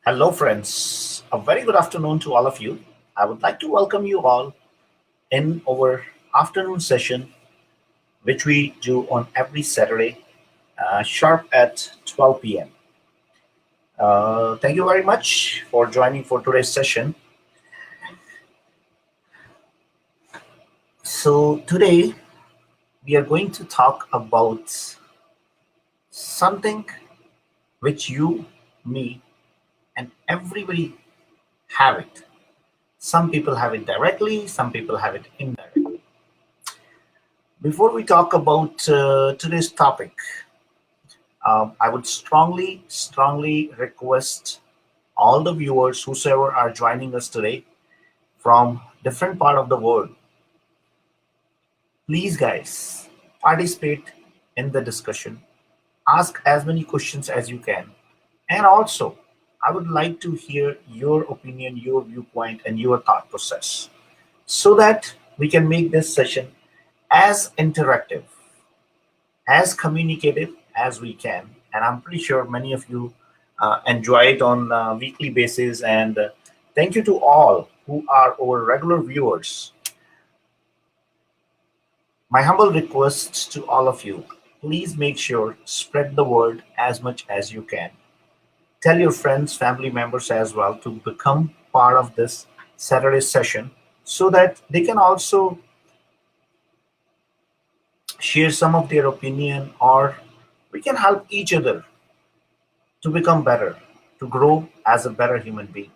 Hello, friends. A very good afternoon to all of you. I would like to welcome you all in our afternoon session, which we do on every Saturday, sharp at 12 p.m. Thank you very much for joining for today's session. So, today we are going to talk about something which you, me, and everybody have it. Some people have it directly, some people have it indirectly. Before we talk about today's topic, I would strongly request all the viewers, whosoever are joining us today from different part of the world, please, guys, participate in the discussion. Ask as many questions as you can, and also, I would like to hear your opinion, your viewpoint, and your thought process, so that we can make this session as interactive, as communicative as we can. And I'm pretty sure many of you enjoy it on a weekly basis. And thank you to all who are our regular viewers. My humble request to all of you, please make sure spread the word as much as you can. Tell your friends, family members as well to become part of this Saturday session so that they can also share some of their opinion, or we can help each other to become better, to grow as a better human being.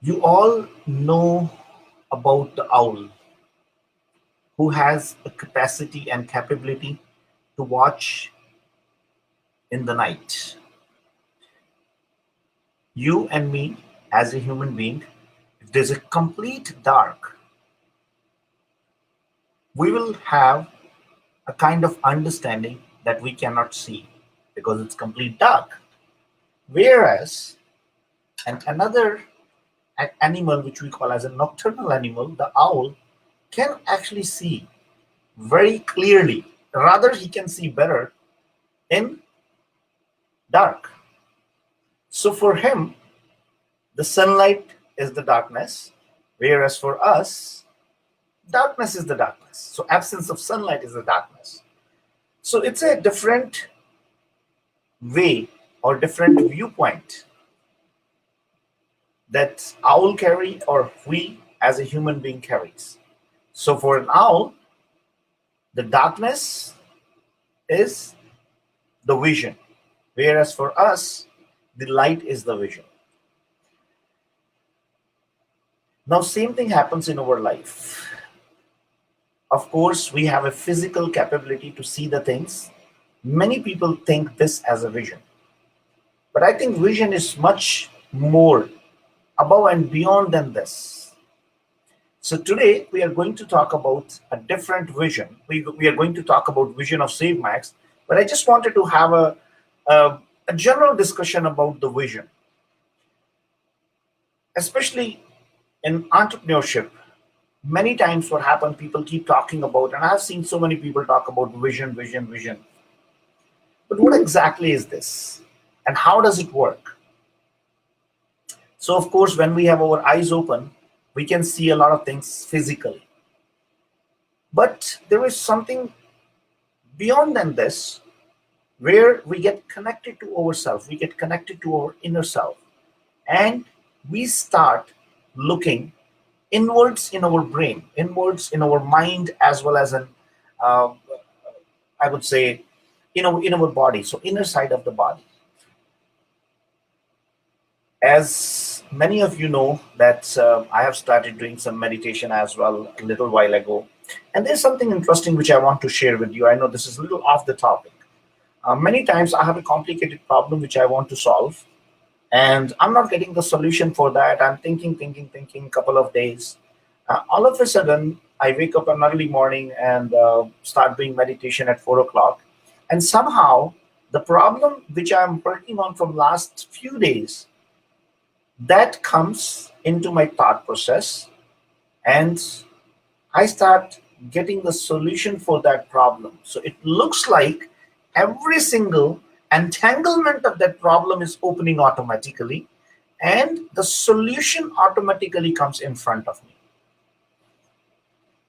You all know about the owl who has a capacity and capability to watch in the night. You and me, as a human being, if there's a complete dark, we will have a kind of understanding that we cannot see because it's complete dark. Whereas, and another animal which we call as a nocturnal animal, the owl, can actually see very clearly. Rather, he can see better in dark. So for him, the sunlight is the darkness, whereas for us, darkness is the darkness. So absence of sunlight is the darkness. So it's a different way or different viewpoint that owl carry or we as a human being carries. So for an owl, the darkness is the vision, whereas for us, the light is the vision. Now, same thing happens in our life. Of course, we have a physical capability to see the things. Many people think this as a vision, but I think vision is much more above and beyond than this. So today we are going to talk about a different vision. We are going to talk about vision of Save Max, but I just wanted to have a, a general discussion about the vision, especially in entrepreneurship. Many times what happened, people keep talking about, and I've seen so many people talk about vision. But what exactly is this? And how does it work? So of course, when we have our eyes open, we can see a lot of things physically. But there is something beyond than this, where we get connected to ourselves, we get connected to our inner self, and we start looking inwards in our brain, inwards in our mind, as well as in, uh, I would say, in our body. So inner side of the body. As many of you know, that I have started doing some meditation as well a little while ago, and there's something interesting which I want to share with you. I know this is a little off the topic. Many times I have a complicated problem which I want to solve, and I'm not getting the solution for that. I'm thinking, couple of days. All of a sudden, I wake up an early morning and start doing meditation at 4 o'clock, and somehow the problem which I'm working on from last few days, that comes into my thought process, and I start getting the solution for that problem. So it looks like every single entanglement of that problem is opening automatically, and the solution automatically comes in front of me.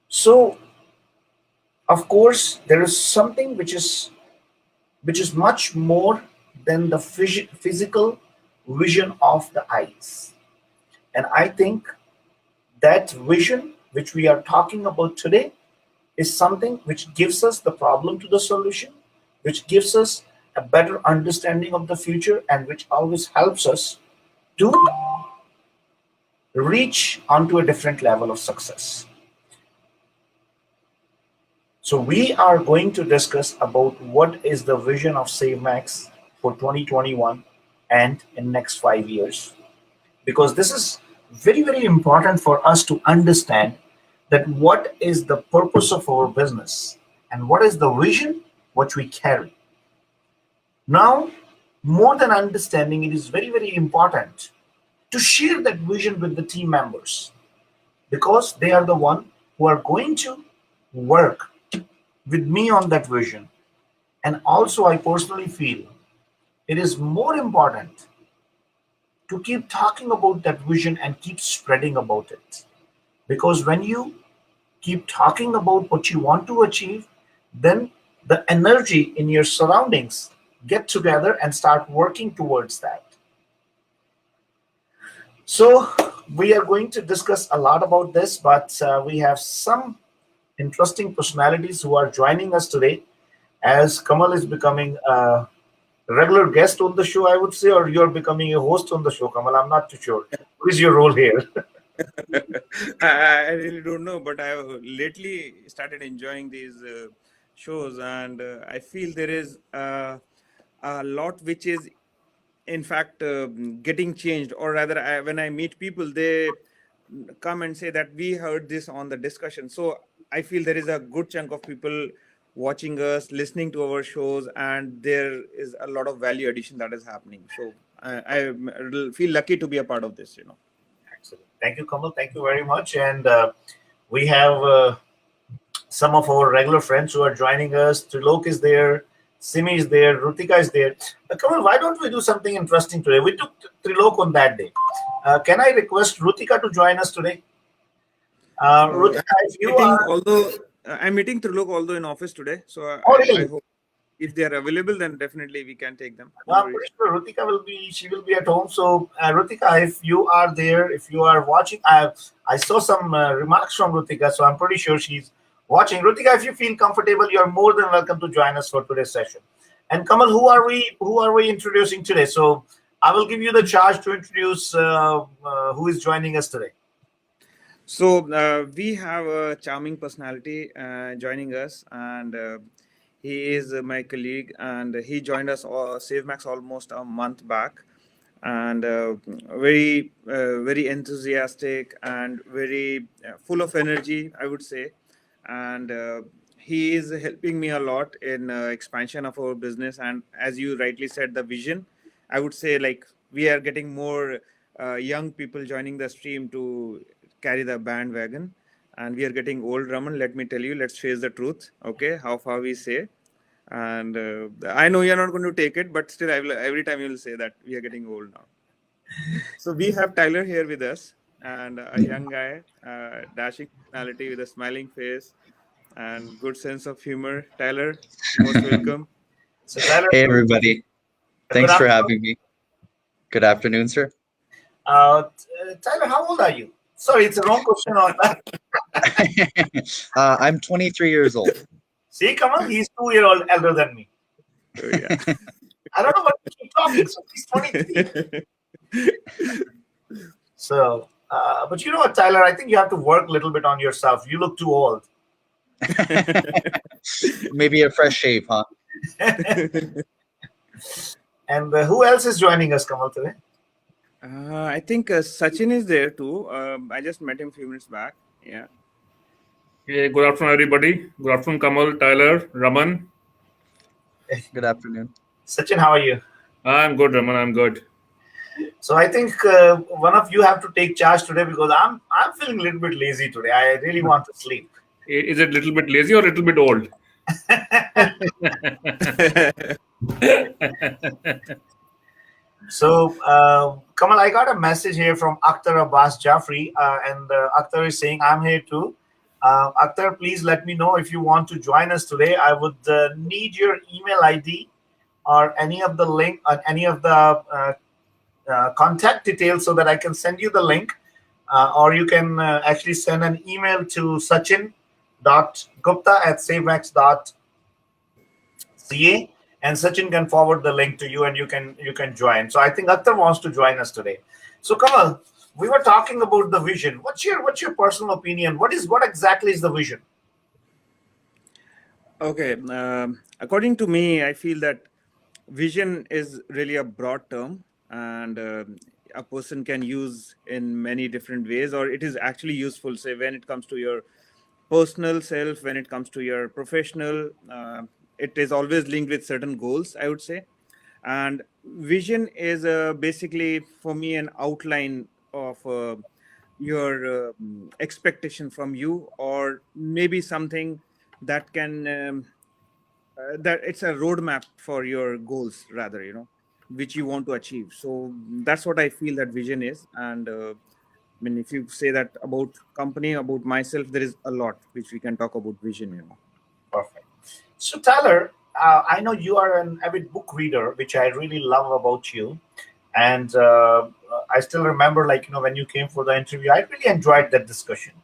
So, of course, there is something which is much more than the physical vision of the eyes. And I think that vision which we are talking about today is something which gives us the problem to the solution, which gives us a better understanding of the future, and which always helps us to reach onto a different level of success. So we are going to discuss about what is the vision of SaveMax for 2021 and in next 5 years, because this is very, very important for us to understand that what is the purpose of our business and what is the vision which we carry. Now, more than understanding, it is very, very important to share that vision with the team members, because they are the one who are going to work with me on that vision. And also, I personally feel it is more important to keep talking about that vision and keep spreading about it. Because when you keep talking about what you want to achieve, then the energy in your surroundings get together and start working towards that. So we are going to discuss a lot about this, but we have some interesting personalities who are joining us today, as Kamal is becoming a regular guest on the show, I would say, or you're becoming a host on the show, Kamal. I'm not too sure. What is your role here? I really don't know, but I have lately started enjoying these shows, and I feel there is a lot which is, in fact, getting changed. Or rather, when I meet people, they come and say that we heard this on the discussion. So I feel there is a good chunk of people watching us, listening to our shows, and there is a lot of value addition that is happening. So I feel lucky to be a part of this. Excellent. Thank you, Kamal. Thank you very much. And we have some of our regular friends who are joining us. Trilok is there, Simi is there, Rutika is there. Kamal, why don't we do something interesting today? We took Trilok on that day. Can I request Rutika to join us today? Rutika, if you are. I'm meeting Trilok although in office today, so Oh, I really? hope if they are available, then definitely we can take them. No, No I'm pretty worries. sure Rutika will be. She will be at home. So, Rutika, if you are there, if you are watching, I saw some remarks from Rutika, so I'm pretty sure she's watching. Rutika, if you feel comfortable, you're more than welcome to join us for today's session. And Kamal, who are we? Who are we introducing today? So, I will give you the charge to introduce who is joining us today. So we have a charming personality joining us, and he is my colleague, and he joined us SaveMax almost a month back, and very enthusiastic and very full of energy, I would say, and he is helping me a lot in expansion of our business, and as you rightly said, the vision. I would say, like, we are getting more young people joining the stream to carry the bandwagon, and we are getting old, Raman. Let me tell you, let's face the truth. Okay, how far we say, and I know you're not going to take it, but still, every time you'll say that we are getting old now. So we have Tyler here with us, and a young guy, dashing personality with a smiling face and good sense of humor. Tyler, most welcome. So, Tyler, Hey, everybody. good Thanks for afternoon. having me. Good afternoon, sir. Tyler, how old are you? Sorry, it's a wrong question on that. I'm 23 years old. See, Kamal, he's 2 year old elder than me. Oh, yeah. I don't know what to keep talking. So he's 23. So, but you know what, Tyler? I think you have to work a little bit on yourself. You look too old. Maybe a fresh shave, huh? And who else is joining us, Kamal, today? I think Sachin is there too. I just met him a few minutes back. Yeah. Yeah, good afternoon, everybody. Good afternoon, Kamal, Tyler, Raman. Good afternoon. Sachin, how are you? I'm good, Raman. I'm good. So I think one of you have to take charge today, because I'm feeling a little bit lazy today. I really want to sleep. Is it a little bit lazy or a little bit old? So, Kamal, I got a message here from Akhtar Abbas Jafri, and Akhtar is saying, I'm here too. Akhtar, please let me know if you want to join us today. I would need your email ID or any of the link, any of the contact details so that I can send you the link. Or you can actually send an email to sachin.gupta@savex.ca, and Sachin can forward the link to you, and you can join. So I think Akhtar wants to join us today. So Kamal, we were talking about the vision. What's your personal opinion? What exactly is the vision? Okay. According to me, I feel that vision is really a broad term, and a person can use in many different ways, or it is actually useful, say, when it comes to your personal self, when it comes to your professional. It is always linked with certain goals, I would say. And vision is basically for me an outline of your expectation from you, or maybe something that can that it's a roadmap for your goals, rather, which you want to achieve. So that's what I feel that vision is. And I mean, if you say that about company, about myself, there is a lot which we can talk about vision. Perfect. So Tyler, I know you are an avid book reader, which I really love about you. And I still remember, like, when you came for the interview, I really enjoyed that discussion.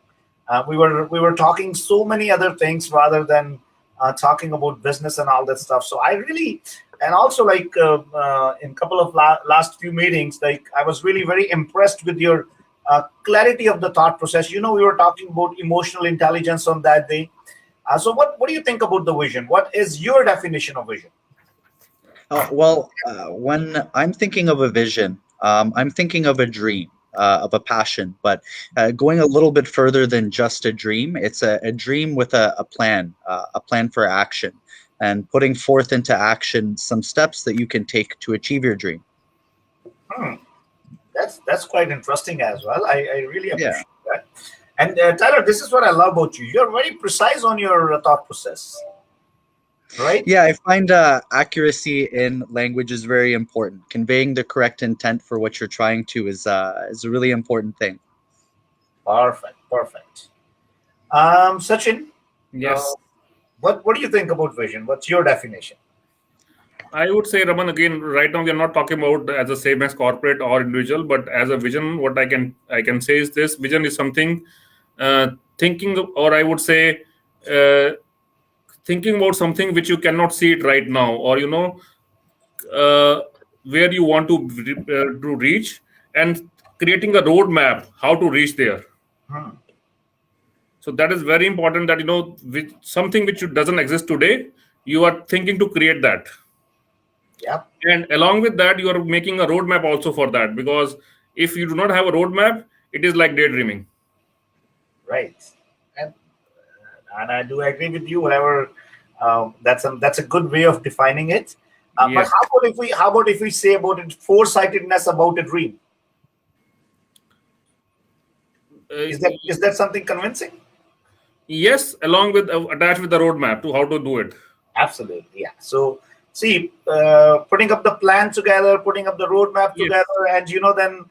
We were talking so many other things rather than talking about business and all that stuff. So I really, and also, like, in couple of last few meetings, like, I was really very impressed with your clarity of the thought process. We were talking about emotional intelligence on that day. So what do you think about the vision? What is your definition of vision? When I'm thinking of a vision, I'm thinking of a dream, of a passion, but going a little bit further than just a dream. It's a dream with a plan for action, and putting forth into action some steps that you can take to achieve your dream. Hmm. That's quite interesting as well. I really Yeah. appreciate that. And Tyler, this is what I love about you. You're very precise on your thought process, right? Yeah, I find accuracy in language is very important. Conveying the correct intent for what you're trying to is a really important thing. Perfect, perfect. Sachin, uh, Yes. what do you think about vision? What's your definition? I would say, Raman, again, right now we are not talking about as a same as corporate or individual, but as a vision. What I can say is this: vision is something, thinking, or I would say, uh, thinking about something which you cannot see it right now, or uh, where you want to reach, and creating a roadmap how to reach there. Hmm. So that is very important. That which, something which doesn't exist today, you are thinking to create that. Yep. And along with that, you are making a roadmap also for that, because if you do not have a roadmap, it is like daydreaming. Right. And I do agree with you. Whatever, that's a good way of defining it. But Yes. how about if we say about it foresightedness about a dream? Is that something convincing? Yes, along with attached with the roadmap to how to do it. Absolutely, yeah. So, see, putting up the plan together, putting up the roadmap Yes. together, and then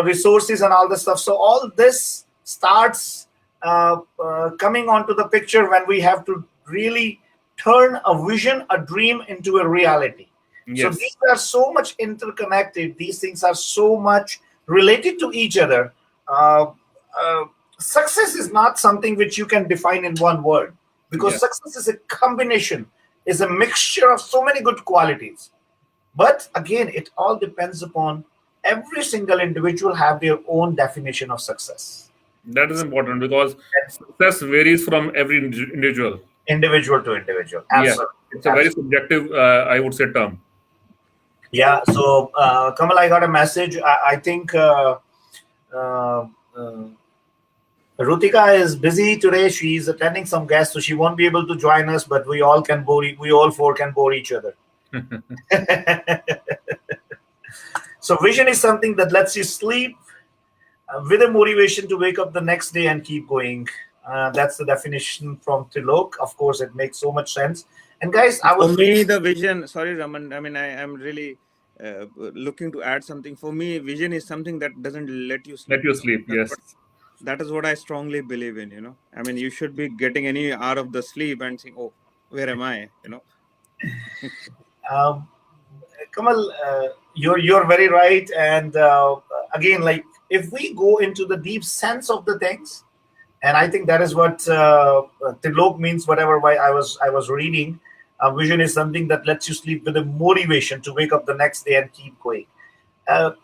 resources and all this stuff. So all this starts coming onto the picture when we have to really turn a vision, a dream into a reality. So Yes. these are so much interconnected. These things are so much related to each other. Uh, uh, Success is not something which you can define in one word, because Yes. success is a combination, is a mixture of so many good qualities. But again, it all depends upon every single individual have their own definition of success, That is important because success varies from every individual. individual to individual. Yes. Absolutely, It's a very absolutely. subjective, I would say, term. Yeah. So, Kamal, I got a message. I think uh, uh, Rutika is busy today. She's attending some guests, so she won't be able to join us. But we all four can bore each other. So vision is something that lets you sleep with a motivation to wake up the next day and keep going. That's the definition from Trilok. Of course, it makes so much sense. And guys, I For was me, the vision. Sorry, Raman. I mean, I am really looking to add something. For me, vision is something that doesn't let you Let sleep. you sleep. That's Yes. what. That is what I strongly believe in. I mean, you should be getting any hour of the sleep and saying, "Oh, where am I?" um, Kamal, you're very right. And again, like if we go into the deep sense of the things, and I think that is what Trilok means. Whatever why I was reading, vision is something that lets you sleep with a motivation to wake up the next day and keep going.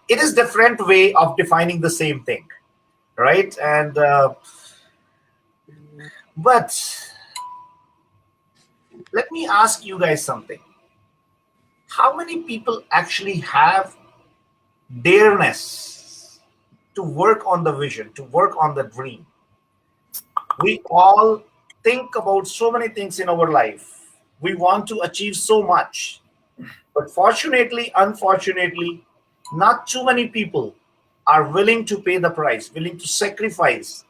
It is different way of defining the same thing, right? And but let me ask you guys something. How many people actually have dareness to work on the vision, to work on the dream? We all think about so many things in our life. We want to achieve so much. But fortunately, unfortunately, not too many people are willing to pay the price, willing to sacrifice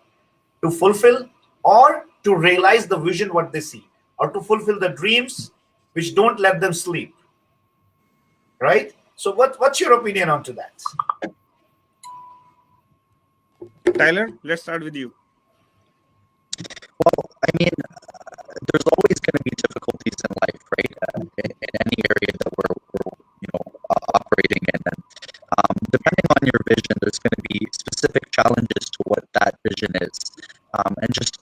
to fulfill or to realize the vision what they see, or to fulfill the dreams which don't let them sleep, right? So what's your opinion on to that? Tyler, let's start with you. Well, I mean, there's always going to be difficulties in life, right? In any area that we're operating in, and depending on your vision, there's going to be specific challenges to what that vision is, and just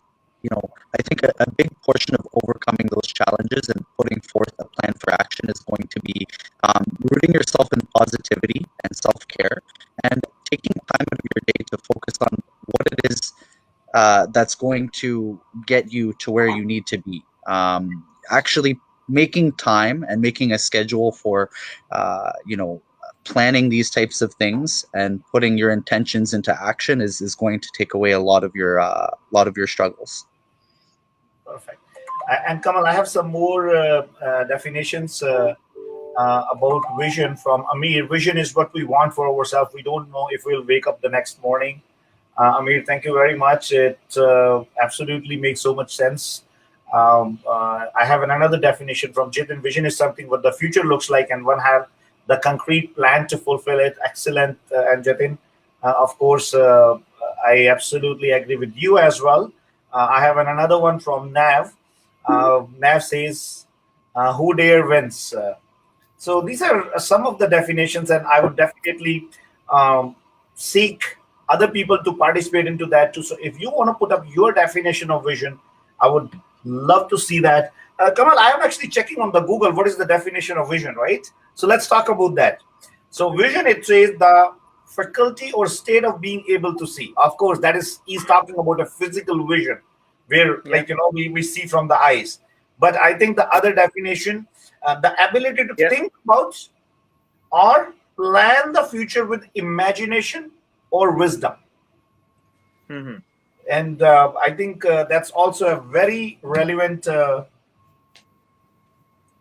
I think a big portion of overcoming those challenges and putting forth a plan for action is going to be rooting yourself in positivity and self-care, and taking time out of your day to focus on what it is that's going to get you to where you need to be. Actually making time and making a schedule for, planning these types of things and putting your intentions into action is going to take away a lot of your struggles. Perfect. And Kamal, I have some more definitions about vision from Amir. Vision is what we want for ourselves. We don't know if we'll wake up the next morning. Amir, thank you very much. It absolutely makes so much sense. I have another definition from Jitin. Vision is something what the future looks like, and one have the concrete plan to fulfill it. Excellent, and Jitin. Of course, I absolutely agree with you as well. I have another one from Nav. Nav says, "Who dare wins." So these are some of the definitions, and I would definitely seek other people to participate into that too. So if you want to put up your definition of vision, I would love to see that. Kamal, I am actually checking on the Google what is the definition of vision, right? So let's talk about that. So vision, it says the faculty or state of being able to see. Of course, that is he's talking about a physical vision, where Yeah. we see from the eyes. But I think the other definition, the ability to Yes. think about or plan the future with imagination or wisdom. Mhm. And I think that's also a very relevant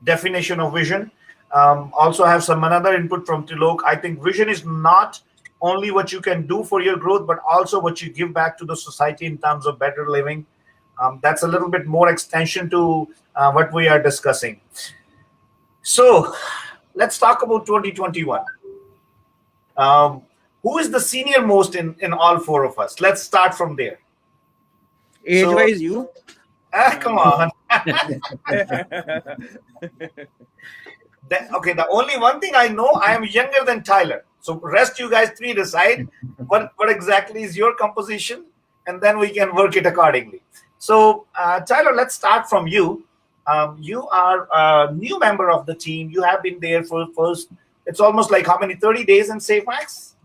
definition of vision. Also have some another input from Tilok. I think vision is not only what you can do for your growth, but also what you give back to the society in terms of better living. That's a little bit more extension to what we are discussing. So let's talk about 2021. Um, who is the senior most in all four of us? Let's start from there. So, Age-wise, you. come on. Okay, the only one thing I know, I am younger than Tyler. So rest you guys three decide what exactly is your composition, and then we can work it accordingly. So Tyler, let's start from you. You are a new member of the team. You have been there for first. It's almost like how many 30 days in SafeMax?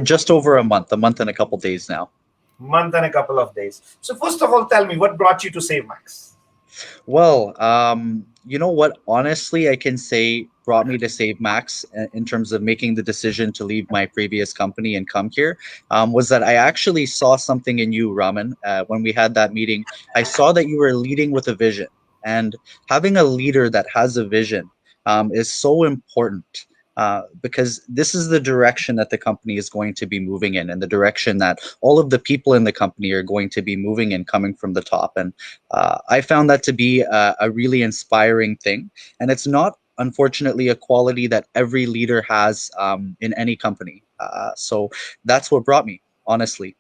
Just over a month and a couple days now. Month and a couple of days. So first of all, tell me what brought you to SafeMax. Well, you know what? Honestly, I can say brought me to Save Max in terms of making the decision to leave my previous company and come here was that I actually saw something in you, Raman. When we had that meeting, I saw that you were leading with a vision, and having a leader that has a vision is so important. because this is the direction that the company is going to be moving in, and the direction that all of the people in the company are going to be moving in, coming from the top. And I found that to be a really inspiring thing. And it's not, unfortunately, a quality that every leader has in any company. So that's what brought me, honestly.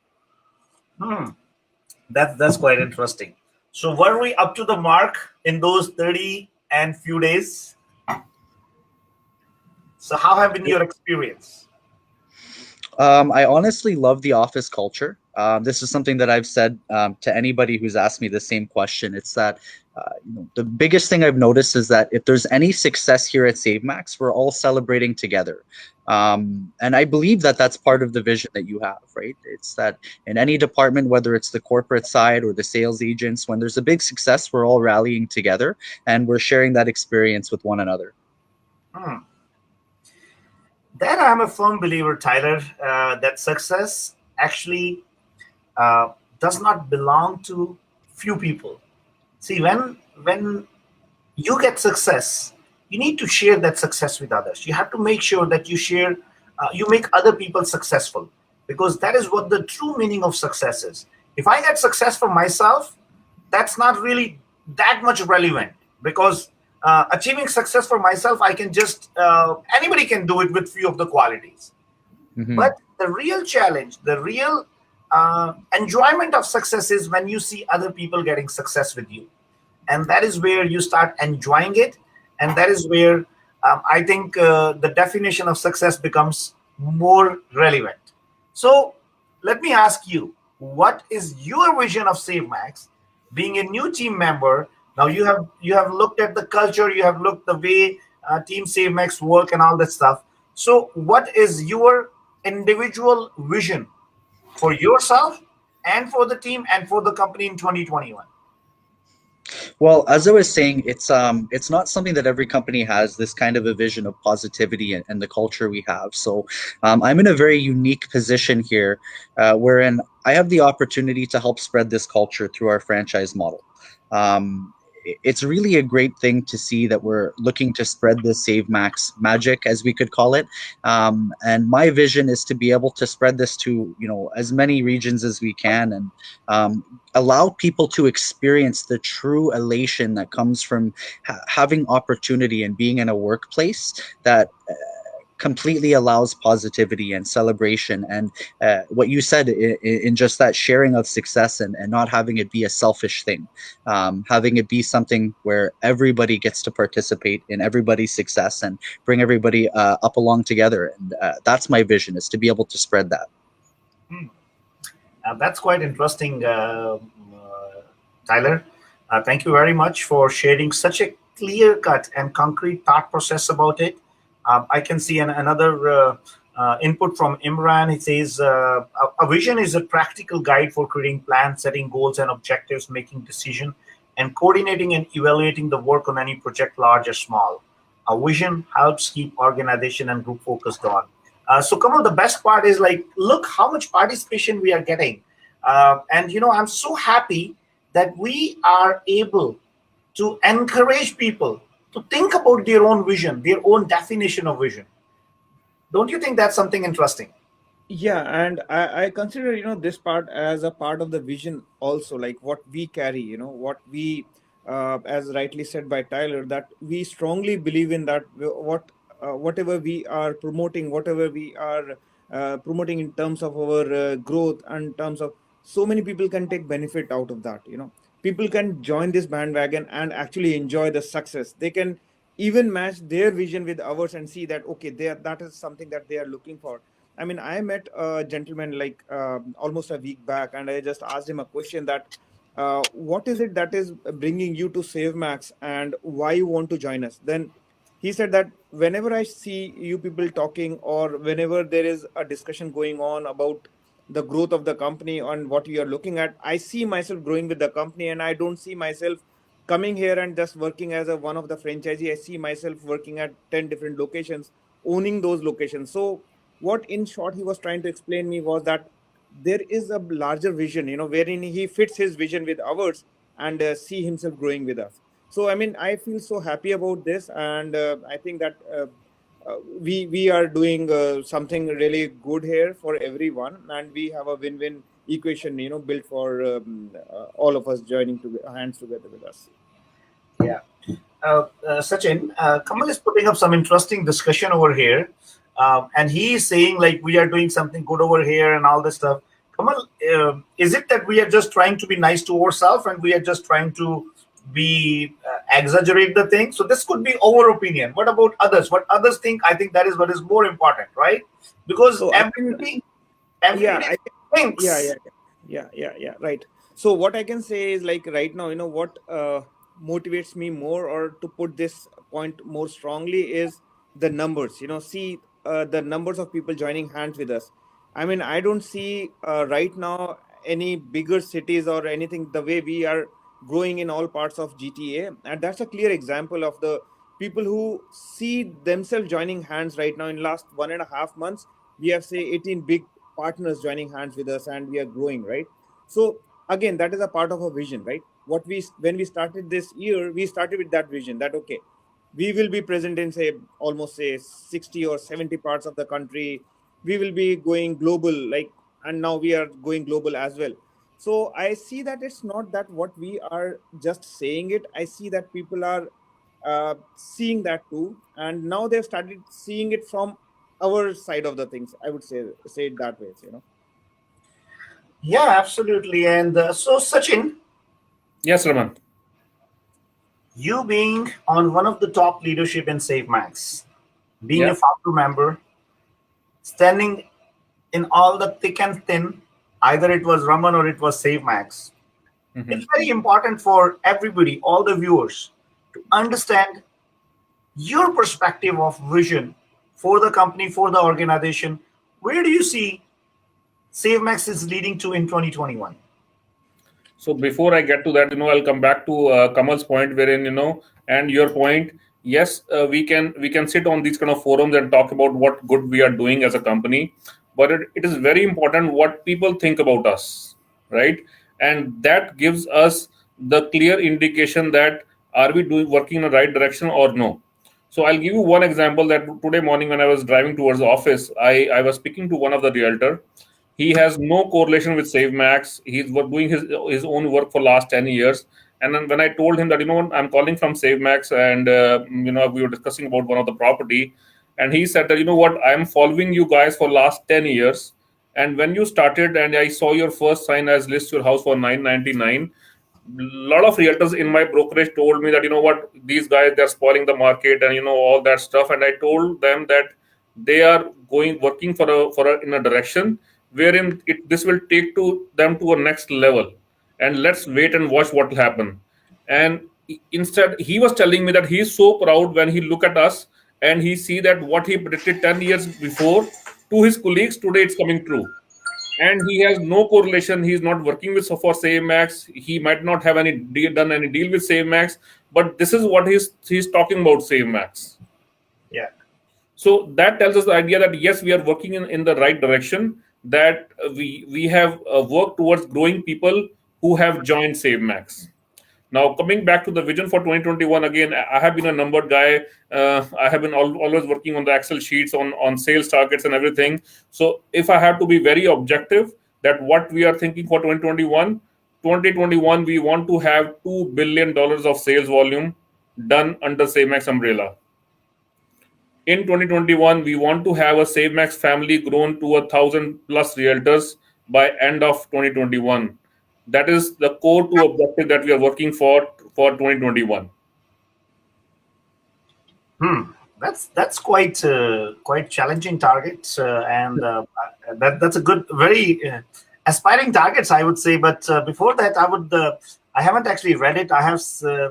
Hmm. That's quite interesting. So were we up to the mark in those 30 and few days? So how have been your experience? I honestly love the office culture. This is something that I've said to anybody who's asked me the same question. It's that the biggest thing I've noticed is that if there's any success here at SaveMax, we're all celebrating together. And I believe that that's part of the vision that you have, right? It's that in any department, whether it's the corporate side or the sales agents, when there's a big success, we're all rallying together and we're sharing that experience with one another. Hmm. That I'm a firm believer, Tyler, that success actually uh, does not belong to few people. See, when you get success, you need to share that success with others. You have to make sure that you make other people successful, because that is what the true meaning of success is. If I get success for myself, that's not really that much relevant, because achieving success for myself, I can just anybody can do it with few of the qualities. Hmm. But the real challenge, the real enjoyment of success is when you see other people getting success with you, and that is where you start enjoying it, and that is where I think the definition of success becomes more relevant. So let me ask you, what is your vision of SaveMax? Being a new team member, now you have looked at the culture, you have looked the way team SaveMax work and all that stuff. So what is your individual vision for yourself and for the team and for the company in 2021? Well, as I was saying, it's not something that every company has, this kind of a vision of positivity and the culture we have. So I'm in a very unique position here, wherein I have the opportunity to help spread this culture through our franchise model. It's really a great thing to see that we're looking to spread the Save Max magic, as we could call it. And my vision is to be able to spread this to, as many regions as we can, and allow people to experience the true elation that comes from having opportunity and being in a workplace that completely allows positivity and celebration, and what you said in just that sharing of success, and not having it be a selfish thing, having it be something where everybody gets to participate in everybody's success and bring everybody up along together. And that's my vision, is to be able to spread that. Hmm. That's quite interesting, Tyler. Thank you very much for sharing such a clear cut and concrete thought process about it. I can see another input from Imran. He says, a vision is a practical guide for creating plans, setting goals and objectives, making decisions, and coordinating and evaluating the work on any project, large or small. A vision helps keep organization and group focused on. So, Kamal, the best part is like, look how much participation we are getting. And, I'm so happy that we are able to encourage people to think about their own vision, their own definition of vision. Don't you think that's something interesting? Yeah, and I consider, this part as a part of the vision also, like what we carry, what we, as rightly said by Tyler, that we strongly believe in that whatever we are promoting, whatever we are promoting in terms of our growth and in terms of, so many people can take benefit out of that, people can join this bandwagon and actually enjoy the success. They can even match their vision with ours and see that, okay, that is something that they are looking for. I mean, I met a gentleman like almost a week back, and I just asked him a question that, what is it that is bringing you to Save Max, and why you want to join us? Then he said that whenever I see you people talking, or whenever there is a discussion going on about the growth of the company and what you are looking at, I see myself growing with the company, and I don't see myself coming here and just working as a one of the franchisee. I see myself working at 10 different locations, owning those locations. So what in short he was trying to explain me was that there is a larger vision, wherein he fits his vision with ours, and see himself growing with us. So I mean, I feel so happy about this, and I think that we are doing something really good here for everyone, and we have a win-win equation, built for all of us joining hands together with us. Yeah. Sachin, Kamal is putting up some interesting discussion over here, and he is saying like we are doing something good over here and all this stuff. Kamal, is it that we are just trying to be nice to ourselves and we are just trying to be exaggerate the thing? So this could be our opinion. What about others? What others think? I think that is what is more important, right? Because So I can, yeah, everybody I thinks. yeah, right. So what I can say is, like, right now, what motivates me more, or to put this point more strongly, is the numbers. See, the numbers of people joining hands with us. I mean, I don't see right now any bigger cities or anything the way we are growing in all parts of GTA, and that's a clear example of the people who see themselves joining hands right now. In last 1.5 months, we have, say, 18 big partners joining hands with us, and we are growing, right? So again, that is a part of a vision, right? When we started this year, we started with that vision, that okay, we will be present in, say, almost, say, 60 or 70 parts of the country. We will be going global, like, and now we are going global as well. So I see that it's not that what we are just saying it. I see that people are seeing that too, and now they've started seeing it from our side of the things. I would say it that way. Yeah, absolutely. And so, Sachin, Yes, Raman. you being on one of the top leadership in SaveMax, being Yeah. a founder member, standing in all the thick and thin, either it was Raman or it was SaveMax. Hmm. It's very important for everybody, all the viewers, to understand your perspective of vision for the company, for the organization. Where do you see SaveMax is leading to in 2021? So before I get to that, I'll come back to Kamal's point, wherein, and your point. Yes, we can sit on these kind of forums and talk about what good we are doing as a company, but it is very important what people think about us, right? And that gives us the clear indication that are we doing working in the right direction or no. So I'll give you one example, that today morning when I was driving towards the office, I was speaking to one of the realtor. He has no correlation with SaveMax. He's doing his own work for last 10 years. And then when I told him that, I'm calling from SaveMax, and we were discussing about one of the property, and he said that, what, I'm following you guys for last 10 years. And when you started and I saw your first sign as list your house for 999, lot of realtors in my brokerage told me that, what, these guys, they're spoiling the market, and all that stuff. And I told them that they are working for a in a direction wherein this will take to them to a next level, and let's wait and watch what will happen. And instead, he was telling me that he's so proud when he look at us and he see that what he predicted 10 years before to his colleagues, today it's coming true. And he has no correlation. He's not working with for SaveMax. He might not have done any deal with SaveMax, but this is what he's talking about SaveMax. Yeah. So that tells us the idea that yes, we are working in the right direction. That we have worked towards growing people who have joined SaveMax. Now, coming back to the vision for 2021, again, I have been a numbered guy. I have been always working on the Excel sheets on sales targets and everything. So, if I have to be very objective, that what we are thinking for 2021, we want to have $2 billion of sales volume done under SaveMax umbrella. In 2021, we want to have a SaveMax family grown to 1,000 plus realtors by end of 2021. That is the core two objective that we are working for 2021. That's quite challenging targets, and that's a good, very aspiring targets, I would say. But before that, I haven't actually read it. I have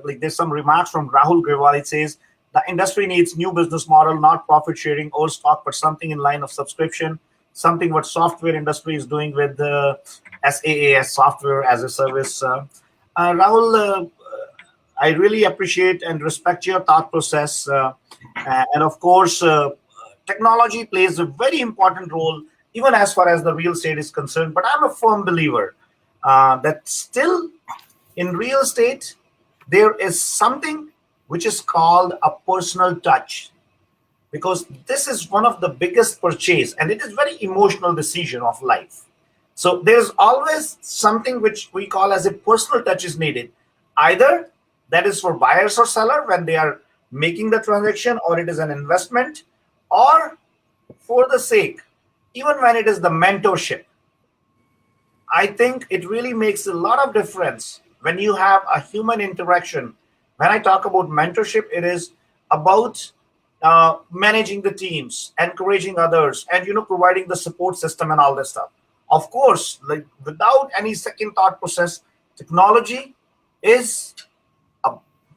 like there's some remarks from Rahul Grewal. It says the industry needs new business model, not profit sharing or stock, but something in line of subscription, something what software industry is doing with SaaS, software as a service. Rahul, I really appreciate and respect your thought process. And of course, technology plays a very important role, even as far as the real estate is concerned. But I'm a firm believer that still in real estate, there is something which is called a personal touch, because this is one of the biggest purchase and it is very emotional decision of life. So there's always something which we call as a personal touch is needed. Either that is for buyers or seller when they are making the transaction, or it is an investment, or for the sake, even when it is the mentorship. I think it really makes a lot of difference when you have a human interaction. When I talk about mentorship, it is about managing the teams, encouraging others, and providing the support system and all this stuff. Of course, like without any second thought process, technology is a,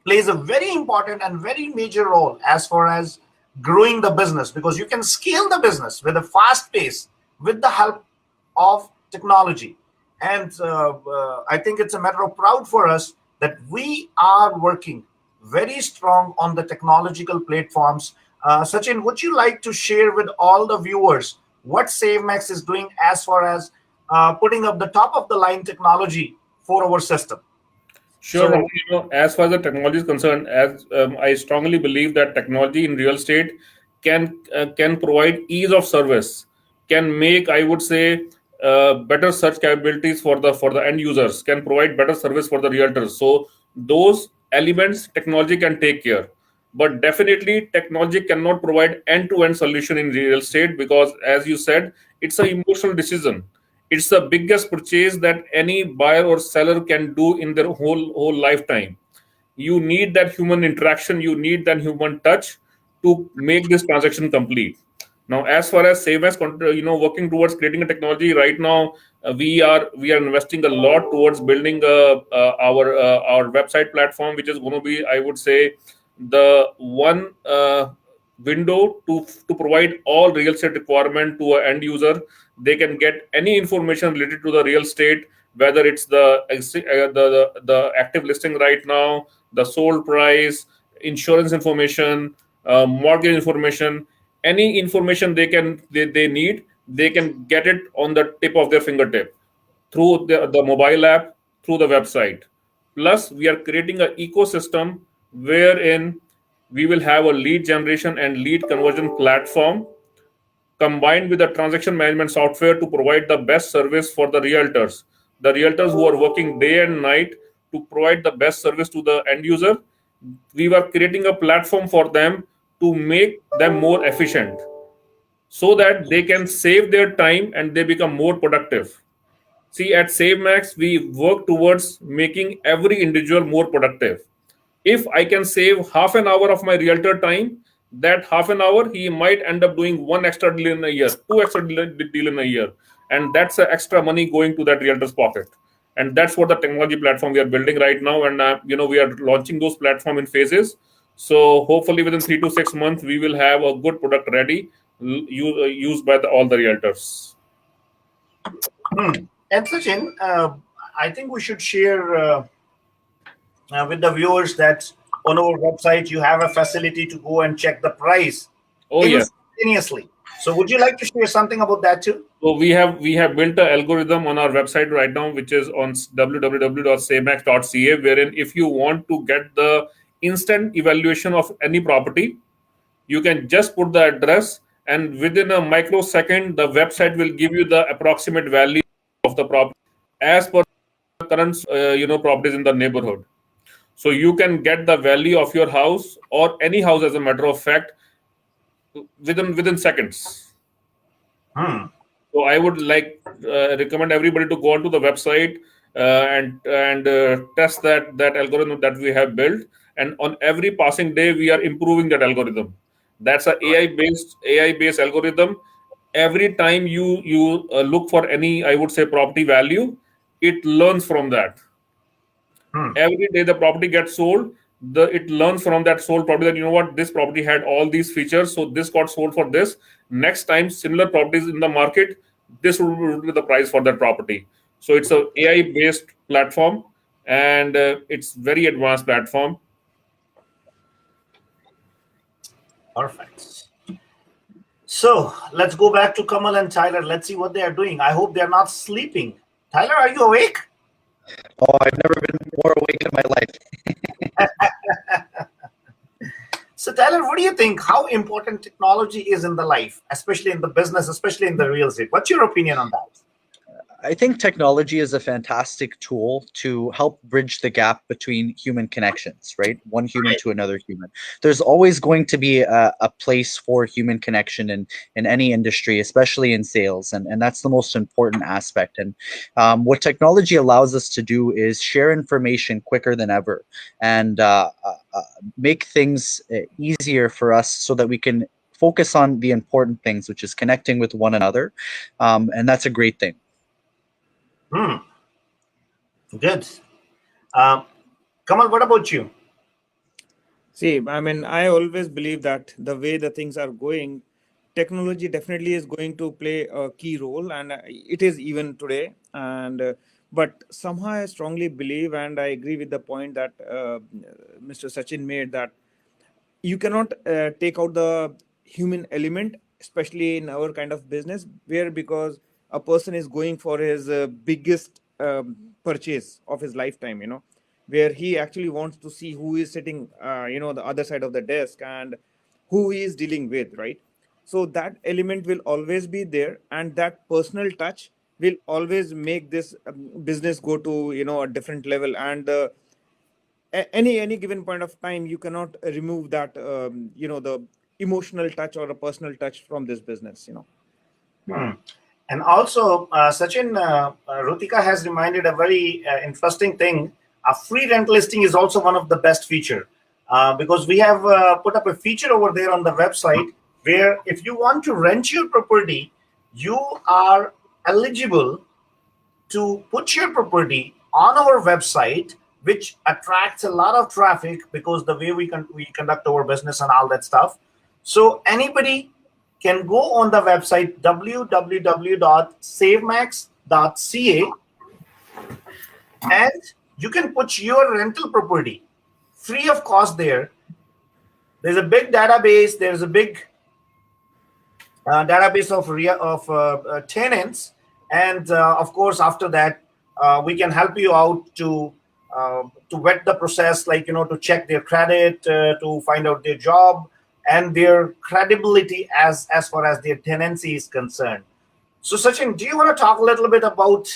plays a very important and very major role as far as growing the business, because you can scale the business with a fast pace with the help of technology. And I think it's a matter of proud for us that we are working very strong on the technological platforms. Sachin, would you like to share with all the viewers what SaveMax is doing as far as putting up the top of the line technology for our system? Sure, So, as far as the technology is concerned, as I strongly believe that technology in real estate can provide ease of service, can make, I would say, better search capabilities for the end users, can provide better service for the realtors. So those elements technology can take care, but definitely technology cannot provide end-to-end solution in real estate, because as you said, it's an emotional decision. It's the biggest purchase that any buyer or seller can do in their whole lifetime. You need that human interaction, you need that human touch to make this transaction complete. Now, as far as SaveMax, working towards creating a technology right now, we are investing a lot towards building our website platform, which is going to be, I would say, the one window to provide all real estate requirement to an end user. They can get any information related to the real estate, whether it's the active listing right now, the sold price, insurance information, mortgage information, any information they need, they can get it on the tip of their fingertip through the mobile app, through the website. Plus, we are creating an ecosystem wherein we will have a lead generation and lead conversion platform combined with the transaction management software to provide the best service for the realtors who are working day and night to provide the best service to the end user. We were creating a platform for them to make them more efficient so that they can save their time and they become more productive. See, at SaveMax, we work towards making every individual more productive. If I can save half an hour of my realtor time, that half an hour he might end up doing one extra deal in a year, two extra deal in a year, and that's extra money going to that realtor's pocket. And that's what the technology platform we are building right now, and we are launching those platform in phases. So hopefully within 3 to 6 months we will have a good product ready, used by all the realtors. and Sachin, I think we should share with the viewers that on our website you have a facility to go and check the price Oh yeah. instantaneously. So, would you like to share something about that too? So we have built an algorithm on our website right now, which is on www.savemax.ca, wherein if you want to get the instant evaluation of any property, you can just put the address, and within a microsecond, the website will give you the approximate value of the property as per the current properties in the neighborhood. So you can get the value of your house or any house, as a matter of fact, within seconds. So I would like recommend everybody to go onto the website and test that algorithm that we have built. And on every passing day, we are improving that algorithm. That's a AI based algorithm. Every time you look for any, I would say, property value, it learns from that. Every day the property gets sold, it learns from that sold property that, what, this property had all these features, so this got sold for this. Next time similar properties in the market, this will be the price for that property. So it's a AI based platform, and it's very advanced platform. Perfect. So let's go back to Kamal and Tyler. Let's see what they are doing. I hope they're not sleeping. Tyler, are you awake? Oh, I've never been more awake in my life. So Tyler, what do you think? How important technology is in the life, especially in the business, especially in the real estate? What's your opinion on that? I think technology is a fantastic tool to help bridge the gap between human connections, right? One human Right. to another human. There's always going to be a place for human connection in any industry, especially in sales. And that's the most important aspect. And what technology allows us to do is share information quicker than ever and make things easier for us so that we can focus on the important things, which is connecting with one another. And that's a great thing. Hmm. Good. Um, Kamal, what about you? See, I mean, I always believe that the way the things are going, technology definitely is going to play a key role, and it is even today. And but somehow I strongly believe, and I agree with the point that Mr. Sachin made, that you cannot take out the human element, especially in our kind of business, where because a person is going for his biggest purchase of his lifetime, where he actually wants to see who is sitting, the other side of the desk, and who he is dealing with, right? So that element will always be there, and that personal touch will always make this business go to a different level. And any given point of time, you cannot remove that the emotional touch or a personal touch from this business. Hmm. And also, Sachin, Rutika has reminded a very interesting thing. A free rent listing is also one of the best feature because we have put up a feature over there on the website where if you want to rent your property, you are eligible to put your property on our website, which attracts a lot of traffic because the way we conduct our business and all that stuff. So anybody can go on the website www.savemax.ca and you can put your rental property free of cost there. There's a big database. There's a big database of tenants, and of course after that we can help you out to vet the process, like to check their credit, to find out their job and their credibility as far as their tenancy is concerned. So Sachin, do you want to talk a little bit about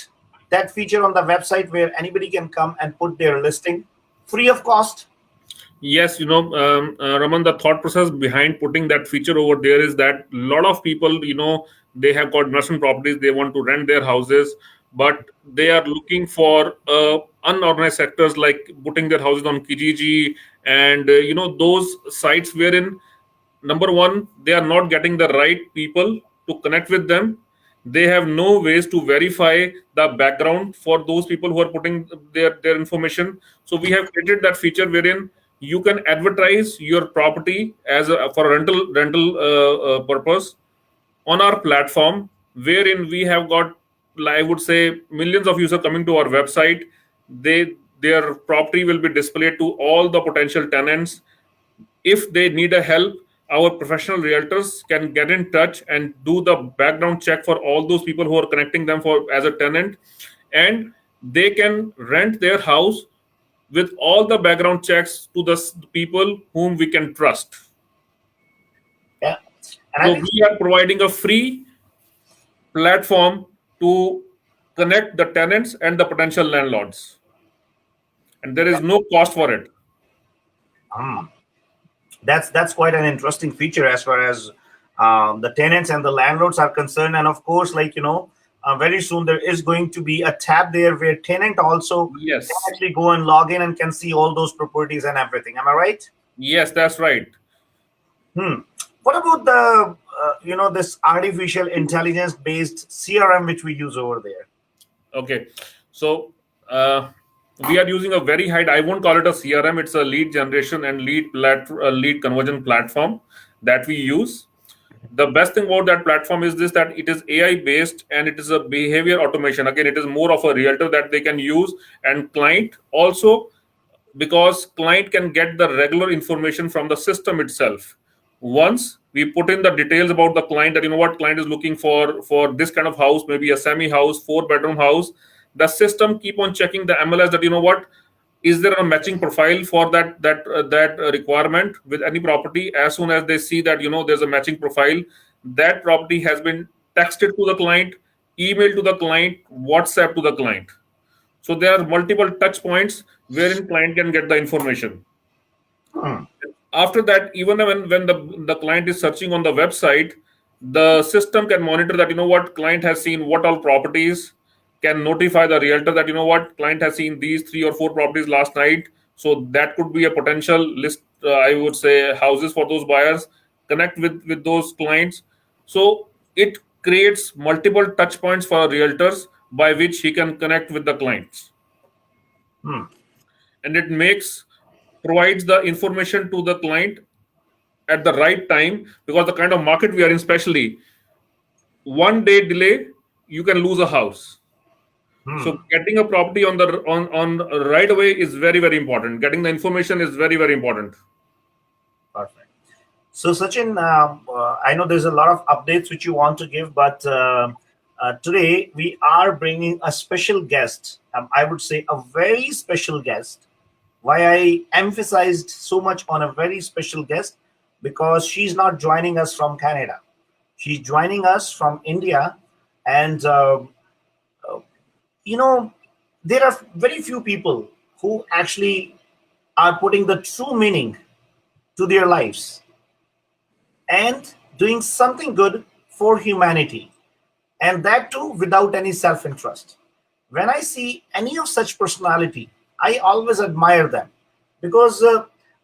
that feature on the website where anybody can come and put their listing free of cost? Yes, Raman, the thought process behind putting that feature over there is that a lot of people, they have got investment properties, they want to rent their houses, but they are looking for unorganized sectors like putting their houses on Kijiji and, those sites wherein, number one, they are not getting the right people to connect with them. They have no ways to verify the background for those people who are putting their information. So we have created that feature wherein you can advertise your property as for rental purpose on our platform, wherein we have got, I would say, millions of users coming to our website. Their property will be displayed to all the potential tenants. If they need a help, our professional realtors can get in touch and do the background check for all those people who are connecting them for as a tenant, and they can rent their house with all the background checks to the people whom we can trust. Yeah, and I So think we are providing a free platform to connect the tenants and the potential landlords, and there is no cost for it. um, that's quite an interesting feature as far as the tenants and the landlords are concerned. And of course, like very soon there is going to be a tab there where tenant also can Yes, actually go and log in and can see all those properties and everything. Am I right? yes, that's right. Hmm. What about the this artificial intelligence based CRM which we use over there? Okay, so we are using a very high. I won't call it a CRM. It's a lead generation and lead conversion platform that we use. The best thing about that platform is this, that it is AI based and it is a behavior automation. Again, it is more of a realtor that they can use, and client also, because client can get the regular information from the system itself. Once we put in the details about the client, that what client is looking for this kind of house, maybe a semi house, 4-bedroom house, the system keep on checking the MLS, that what is there a matching profile for that requirement with any property? As soon as they see that there's a matching profile, that property has been texted to the client, emailed to the client, WhatsApp to the client. So there are multiple touch points wherein client can get the information. Hmm. After that, even when the client is searching on the website, the system can monitor that what client has seen, what all properties, can notify the realtor that what client has seen these 3 or 4 properties last night. So that could be a potential list, I would say, houses for those buyers. Connect with those clients. So it creates multiple touch points for realtors by which he can connect with the clients, Hmm. and it provides the information to the client at the right time, because the kind of market we are in, especially 1 day delay, you can lose a house. Hmm. So getting a property on right away is very, very important. Getting the information is very, very important. Perfect. So, Sachin, I know there's a lot of updates which you want to give, but today we are bringing a special guest. I would say a very special guest. Why I emphasized so much on a very special guest? Because she's not joining us from Canada. She's joining us from India. And, uh, there are very few people who actually are putting the true meaning to their lives and doing something good for humanity, and that too without any self-interest. When I see any of such personality, I always admire them, because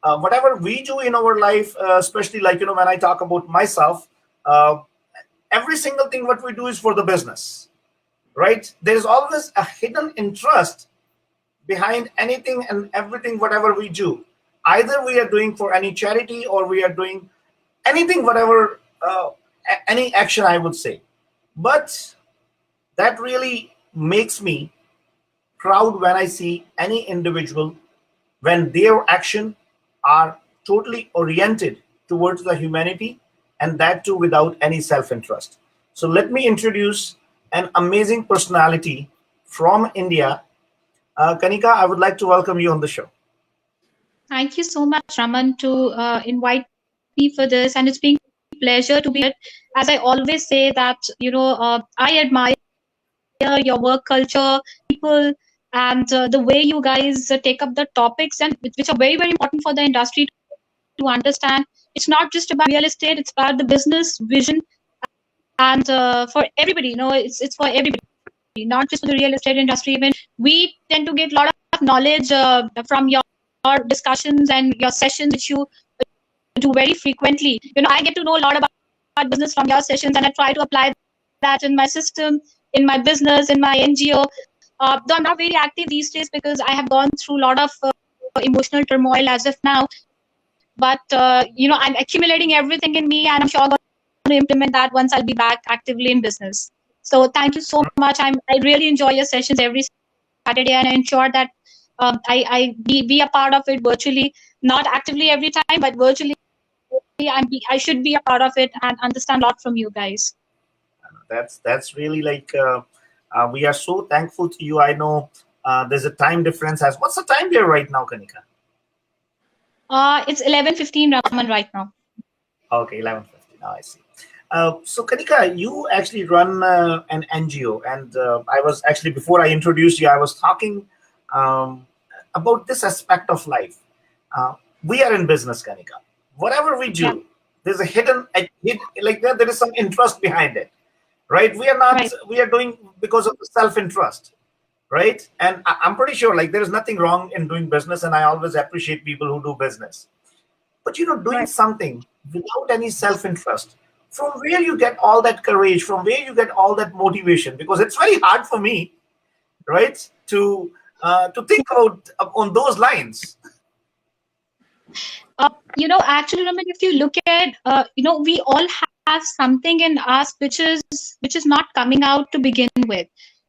whatever we do in our life, especially like when I talk about myself, uh, every single thing what we do is for the business, right? There's always a hidden interest behind anything and everything whatever we do. Either we are doing for any charity, or we are doing anything whatever, any action, I would say. But that really makes me proud when I see any individual when their action are totally oriented towards the humanity, and that too without any self-interest. So let me introduce an amazing personality from India. Kanika, I would like to welcome you on the show. Thank you so much, Raman, to invite me for this, and it's been a pleasure to be here. As I always say that I admire your work culture, people, and the way you guys take up the topics and which are very very important for the industry to understand. It's not just about real estate; it's about the business vision, and for everybody. It's for everybody, not just for the real estate industry. Even we tend to get a lot of knowledge from your discussions and your sessions, which you do very frequently. I get to know a lot about business from your sessions, and I try to apply that in my system, in my business, in my NGO. Though I'm not very active these days because I have gone through a lot of emotional turmoil as of now. But I'm accumulating everything in me, and I'm sure I'm going to implement that once I'll be back actively in business. So thank you so much. I really enjoy your sessions every Saturday, and I ensure that I be a part of it virtually, not actively every time, but virtually. I should be a part of it and understand a lot from you guys. That's really like, we are so thankful to you. I know there's a time difference. As what's the time there right now, Kanika? It's 11:15, Raman, right now. Okay, 11:50. Now I see. So Kanika, you actually run an NGO, and I was actually, before I introduced you, I was talking um, about this aspect of life. We are in business, Kanika. Whatever we do, Yeah. there's a like there is some interest behind it, right? We are not Right. we are doing because of self-interest, right? And I'm pretty sure like there is nothing wrong in doing business, and I always appreciate people who do business. But doing Right. something without any self-interest, from where you get all that courage, from where you get all that motivation, because it's very hard for me, right, to think about on those lines. Actually, Raman, if you look at, we all have something in us which is not coming out to begin with.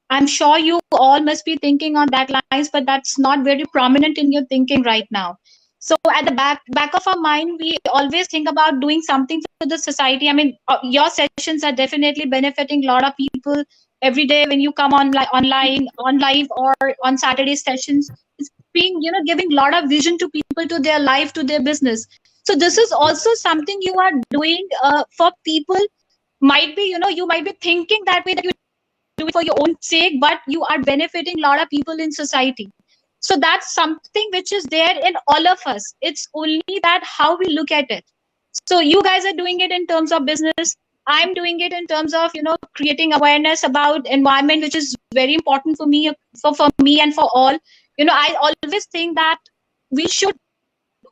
I'm sure you all must be thinking on that lines, but that's not very prominent in your thinking right now. So at the back of our mind, we always think about doing something for the society. I mean, your sessions are definitely benefiting a lot of people every day when you come on online, on live, or on Saturday sessions. It's being, giving a lot of vision to people, to their life, to their business. So this is also something you are doing for people. Might be, you might be thinking that way, that you do it for your own sake, but you are benefiting a lot of people in society. So that's something which is there in all of us. It's only that how we look at it. So you guys are doing it in terms of business. I'm doing it in terms of, creating awareness about environment, which is very important for me, for me and for all. I always think that we should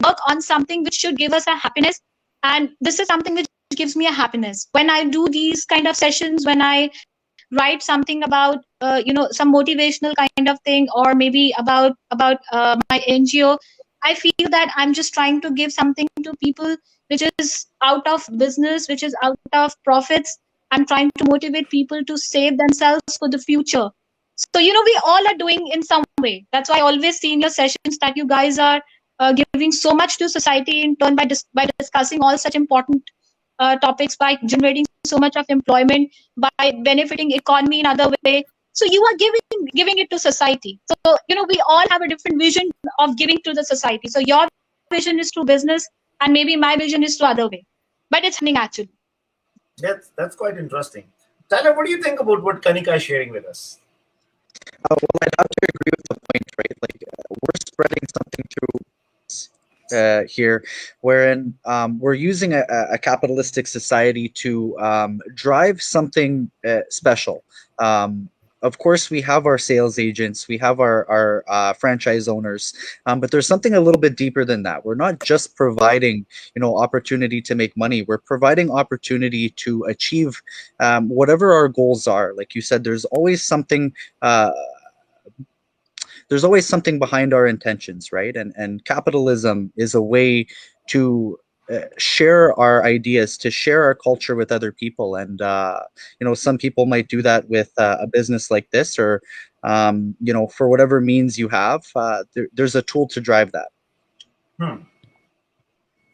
work on something which should give us a happiness. And this is something which gives me a happiness. When I do these kind of sessions, when I write something about some motivational kind of thing, or maybe about my NGO, I feel that I'm just trying to give something to people which is out of business, which is out of profits. I'm trying to motivate people to save themselves for the future. So we all are doing in some way. That's why I always see in your sessions that you guys are giving so much to society in turn, by discussing all such important topics, by generating so much of employment, by benefiting economy in other way. So you are giving it to society. So we all have a different vision of giving to the society. So your vision is to business, and maybe my vision is to other way, but it's happening actually. That's quite interesting. Tyler, what do you think about what Kanika is sharing with us? Well, I'd have to agree with the point, right? Like we're spreading something through here, wherein we're using a capitalistic society to drive something special. Of course, we have our sales agents, we have our franchise owners, but there's something a little bit deeper than that. We're not just providing, opportunity to make money. We're providing opportunity to achieve whatever our goals are. Like you said, there's always something. There's always something behind our intentions, right? And capitalism is a way to share our ideas, to share our culture with other people. And some people might do that with a business like this, or for whatever means you have. There's a tool to drive that.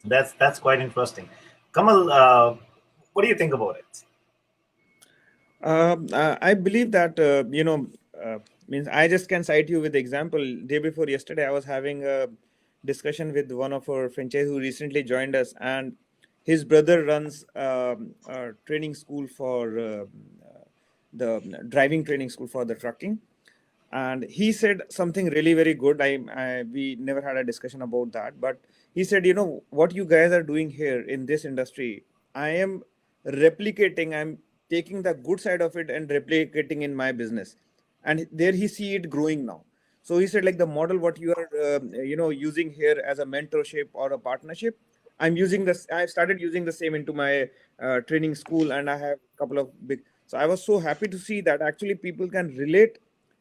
That's quite interesting. Kamal, what do you think about it? I believe that means I just can cite you with the example. Day before yesterday, I was having a discussion with one of our franchise who recently joined us, and his brother runs a training school for the driving training school for the trucking. And he said something really very good. We never had a discussion about that, but he said, what you guys are doing here in this industry, I am replicating. I'm taking the good side of it and replicating in my business. And there he see it growing now. So he said, like the model what you are using here as a mentorship or a partnership, I'm using this. I started using the same into my training school, and I have a couple of big. So I was so happy to see that actually people can relate.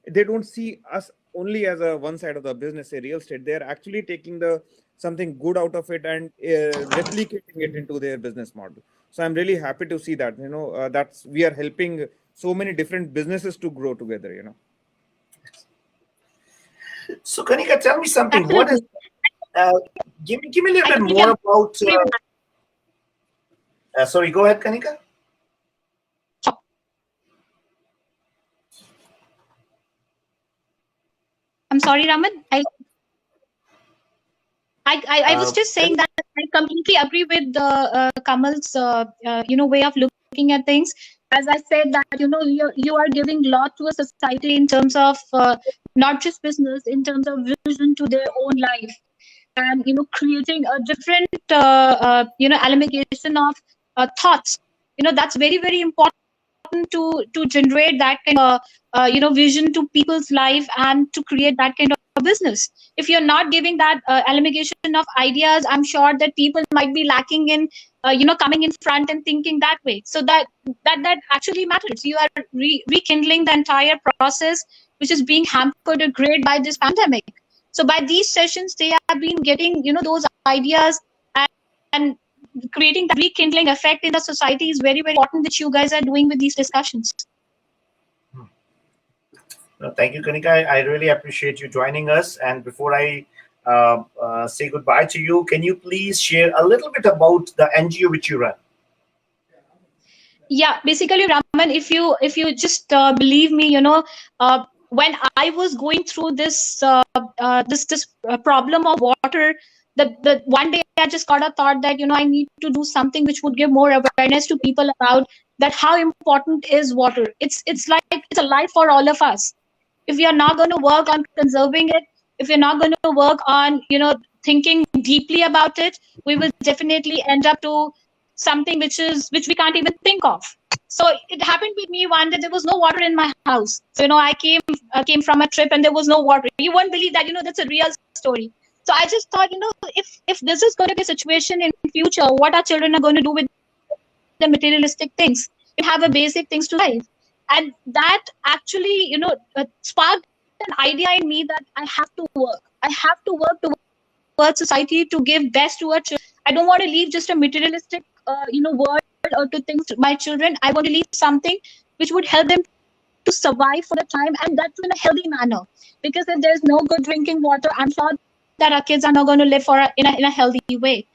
They don't see us only as a one side of the business, say real estate. They're actually taking the something good out of it and replicating it into their business model. So I'm really happy to see that. That's we are helping so many different businesses to grow together. So Kanika, tell me something. What is give me a little bit completely more about agree with sorry, go ahead, Kanika. I'm sorry, Raman. I was just saying that I completely agree with Kamal's way of looking at things. As I said that you are giving a lot to a society in terms of not just business, in terms of vision to their own life, and creating a different amalgamation of thoughts. That's very, very important to generate that kind of vision to people's life, and to create that kind of business. If you're not giving that amalgamation of ideas, I'm sure that people might be lacking in coming in front and thinking that way. So that actually matters. You are rekindling the entire process, which is being hampered a great by this pandemic. So by these sessions, they have been getting those ideas, and creating that rekindling effect in the society is very, very important, which you guys are doing with these discussions. Thank you, Kanika. I really appreciate you joining us. And before I say goodbye to you, can you please share a little bit about the NGO which you run? Yeah, basically, Raman, if you just believe me, when I was going through this problem of water, the one day I just got a thought that I need to do something which would give more awareness to people about that how important is water. It's like it's a life for all of us. If we are not going to work on conserving it, if we're not going to work on thinking deeply about it, we will definitely end up to something which we can't even think of. So it happened with me one day. There was no water in my house. So I came from a trip and there was no water. You won't believe that. That's a real story. So I just thought, if this is going to be a situation in future, what our children are going to do with the materialistic things? We have a basic things to life, and that actually, sparked an idea in me that I have to work. I have to work towards society to give best to our children. I don't want to leave just a materialistic, world or to things to my children. I want to leave something which would help them to survive for the time, and that's in a healthy manner. Because if there's no good drinking water, I'm sure that our kids are not going to live in a healthy way.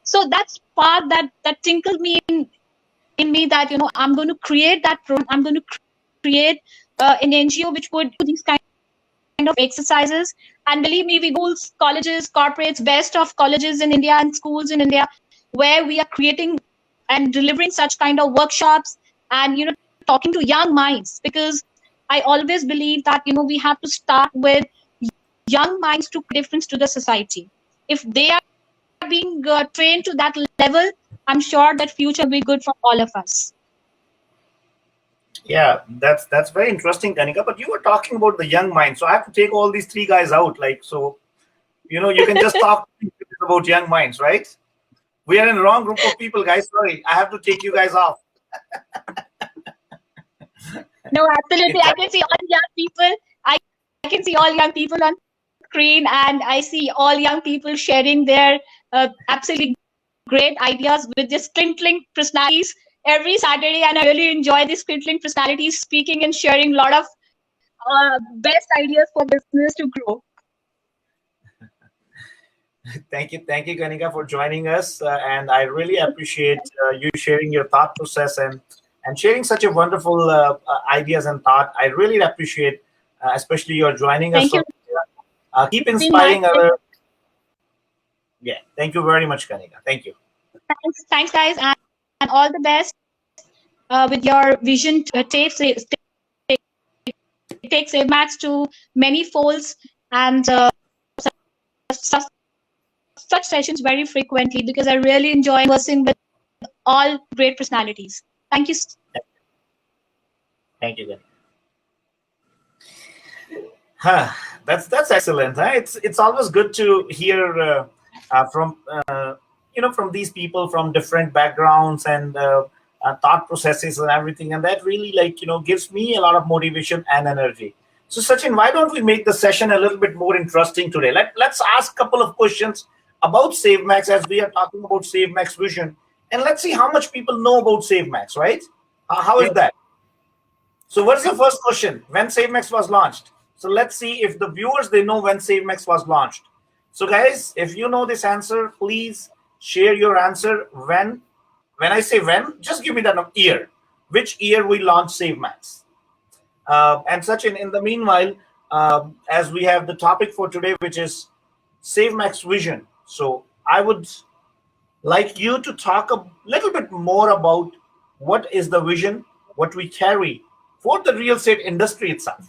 So that's part that tinkled me in me that I'm going to create that program. I'm going to create an NGO which would do these kind of exercises. And believe me, we schools, colleges, corporates, best of colleges in India and schools in India, where we are creating and delivering such kind of workshops and talking to young minds, because I always believe that we have to start with young minds to make a difference to the society. If they are being trained to that level, I'm sure that future will be good for all of us. Yeah, that's very interesting, Kanika. But you were talking about the young mind, so I have to take all these three guys out. Like, so you can just talk about young minds, right? We are in the wrong group of people, guys. Sorry, I have to take you guys off. No, absolutely. I can see all young people. I can see all young people on screen, and I see all young people sharing their absolutely great ideas with these twinkling personalities every Saturday, and I really enjoy these twinkling personalities speaking and sharing a lot of best ideas for business to grow. Thank you, Kanika, for joining us, and I really appreciate you sharing your thought process and sharing such a wonderful ideas and thought. I really appreciate, especially your joining us. Thank you. Keep inspiring other. Yeah, thank you very much, Kanika. Thank you. Thanks, guys, and all the best with your vision. Take SaveMax to many folds, and such sessions very frequently, because I really enjoy conversing with all great personalities. Thank you. Thank you, Kanika. That's excellent. Huh? It's always good to hear from from these people from different backgrounds and thought processes and everything, and that really gives me a lot of motivation and energy. So Sachin, why don't we make the session a little bit more interesting today? Let's ask a couple of questions about SaveMax, as we are talking about SaveMax vision, and let's see how much people know about SaveMax, right? How is that? So what's the first question? When SaveMax was launched? So let's see if the viewers, they know when SaveMax was launched. So guys, if you know this answer, please share your answer. When I say when, just give me the year. Which year we launched SaveMax? And Sachin, in the meanwhile, as we have the topic for today, which is SaveMax vision. So I would like you to talk a little bit more about what is the vision, what we carry for the real estate industry itself.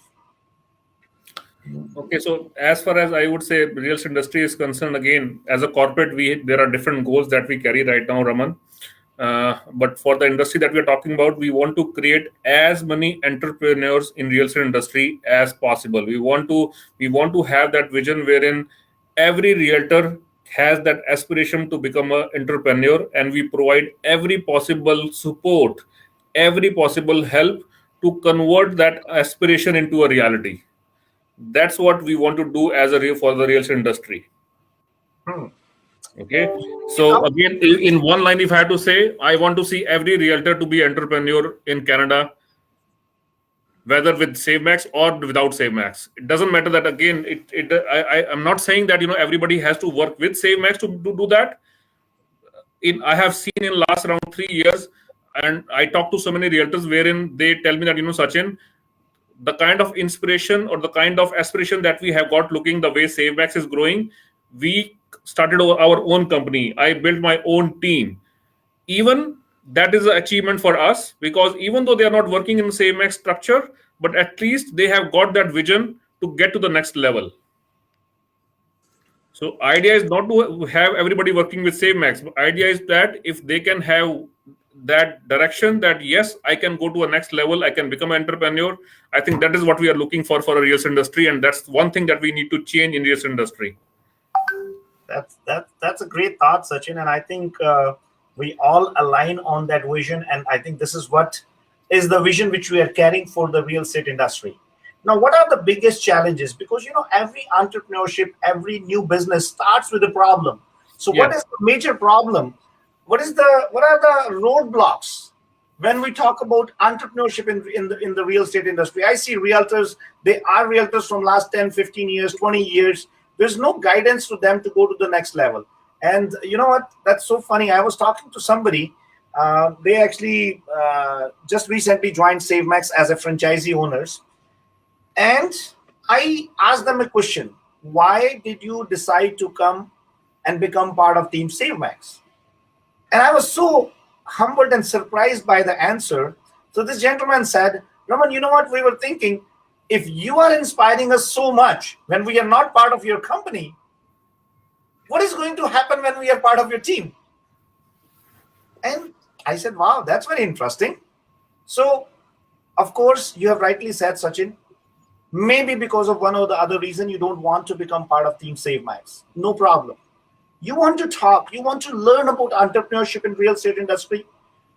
Okay, so as far as I would say real estate industry is concerned, again, as a corporate, there are different goals that we carry right now, Raman. But for the industry that we are talking about, we want to create as many entrepreneurs in real estate industry as possible. We want to have that vision wherein every realtor has that aspiration to become an entrepreneur, and we provide every possible support, every possible help to convert that aspiration into a reality. That's what we want to do as for the real estate industry. Okay, so again, in one line, if I had to say, I want to see every realtor to be entrepreneur in Canada, whether with SaveMax or without SaveMax. It doesn't matter. That again, I'm not saying that everybody has to work with SaveMax to do that. I have seen in last around 3 years, and I talk to so many realtors wherein they tell me that Sachin, the kind of inspiration or the kind of aspiration that we have got looking the way SaveMax is growing, we started our own company. I built my own team. Even that is an achievement for us, because even though they are not working in the SaveMax structure, but at least they have got that vision to get to the next level. So idea is not to have everybody working with SaveMax. Idea is that if they can have that direction, that yes, I can go to a next level, I can become an entrepreneur. I think that is what we are looking for a real estate industry, and that's one thing that we need to change in real estate industry. That's a great thought, Sachin, and I think we all align on that vision. And I think this is what is the vision which we are carrying for the real estate industry. Now, what are the biggest challenges? Because every entrepreneurship, every new business starts with a problem. So, what Yes. is the major problem? What are the roadblocks when we talk about entrepreneurship in the real estate industry? I see realtors, they are realtors from last 10, 15 years, 20 years. There's no guidance to them to go to the next level. And you know what? That's so funny. I was talking to somebody. They actually just recently joined SaveMax as a franchisee owners. And I asked them a question. Why did you decide to come and become part of Team SaveMax? And I was so humbled and surprised by the answer. So this gentleman said, Raman, you know what we were thinking? If you are inspiring us so much when we are not part of your company, what is going to happen when we are part of your team? And I said, wow, that's very interesting. So, of course, you have rightly said, Sachin, maybe because of one or the other reason, you don't want to become part of Team SaveMax. No problem. You want to talk, you want to learn about entrepreneurship in real estate industry.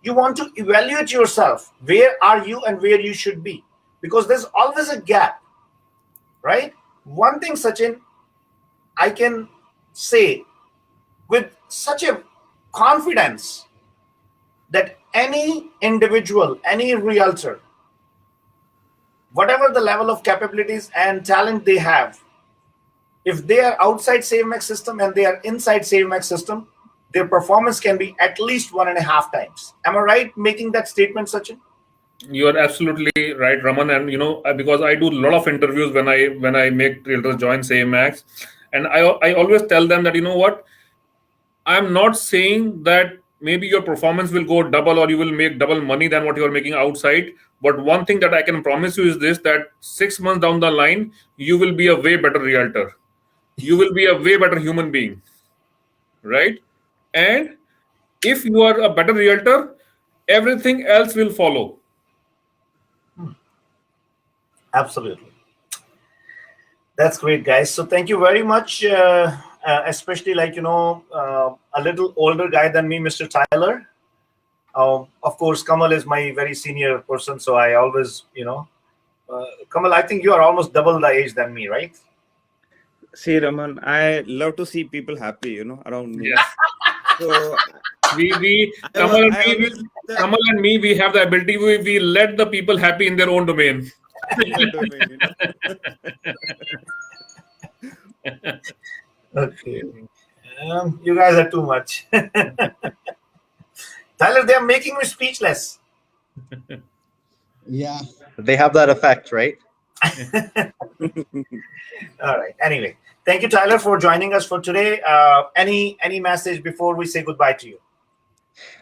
You want to evaluate yourself. Where are you and where you should be? Because there's always a gap, right? One thing, Sachin, I can say with such a confidence that any individual, any realtor, whatever the level of capabilities and talent they have, if they are outside SaveMax system and they are inside SaveMax system, their performance can be at least 1.5 times. Am I right making that statement, Sachin? You are absolutely right, Raman. And because I do a lot of interviews when I make realtors join SaveMax, and I always tell them that what, I'm not saying that maybe your performance will go double or you will make double money than what you are making outside. But one thing that I can promise you is this: that 6 months down the line, you will be a way better realtor. You will be a way better human being, right? And if you are a better realtor, everything else will follow. Absolutely. That's great, guys. So thank you very much, especially a little older guy than me, Mr. Tyler. Of course, Kamal is my very senior person, so I always, Kamal, I think you are almost double the age than me, right? See, Raman, I love to see people happy, around me. Yes. So Kamal I always and me, we have the ability. We let the people happy in their own domain. Okay. You guys are too much. Tyler, they are making me speechless. Yeah. They have that effect, right? All right. Anyway, thank you, Tyler, for joining us for today. Any message before we say goodbye to you?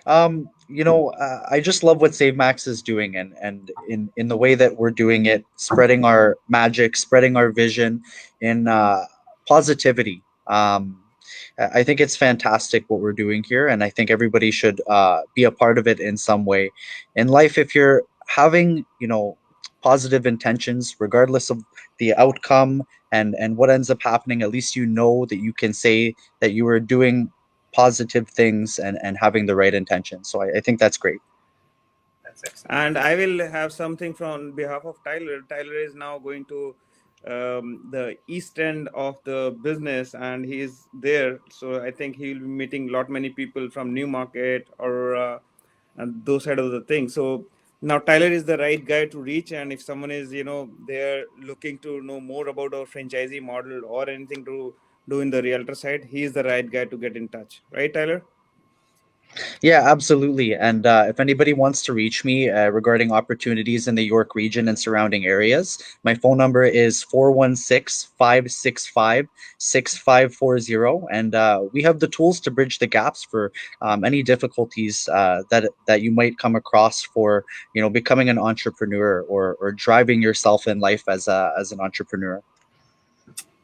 I just love what SaveMax is doing, and in the way that we're doing it, spreading our magic, spreading our vision in positivity. I think it's fantastic what we're doing here, and I think everybody should be a part of it in some way. In life, if you're having, positive intentions, regardless of the outcome and what ends up happening, at least you know that you can say that you are doing positive things and having the right intention. So I think that's great. That's excellent. And I will have something from behalf of Tyler. Tyler is now going to the east end of the business, and he is there. So I think he will be meeting many people from Newmarket or and those side of the thing. So now Tyler is the right guy to reach, and if someone is they're looking to know more about our franchisee model or anything to do in the realtor side, he is the right guy to get in touch. Right, Tyler? Yeah, absolutely. And if anybody wants to reach me regarding opportunities in the York region and surrounding areas, my phone number is 416-565-6540. And we have the tools to bridge the gaps for any difficulties that you might come across for, becoming an entrepreneur or driving yourself in life as an entrepreneur.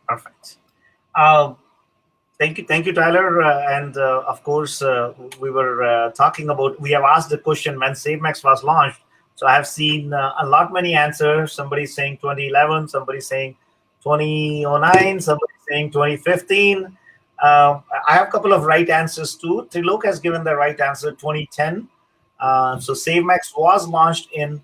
Perfect. Thank you, Tyler. And of course, we were talking about. We have asked the question when SaveMax was launched. So I have seen a lot many answers. Somebody saying 2011, somebody saying 2009, somebody saying 2015. I have a couple of right answers too. Trilok has given the right answer, 2010. So SaveMax was launched in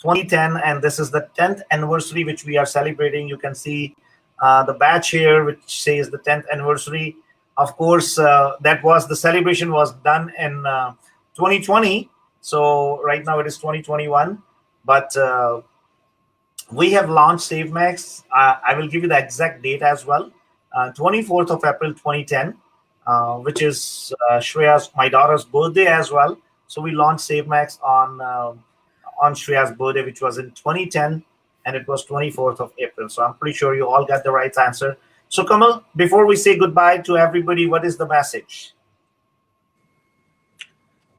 2010, and this is the 10th anniversary which we are celebrating. You can see the badge here which says the 10th anniversary. Of course, the celebration was done in 2020. So right now it is 2021, but we have launched SaveMax. I will give you the exact date as well. 24th of April 2010, which is Shreya's, my daughter's birthday as well. So we launched SaveMax on Shreya's birthday, which was in 2010, and it was 24th of April. So I'm pretty sure you all got the right answer. So Kamal, before we say goodbye to everybody, what is the message?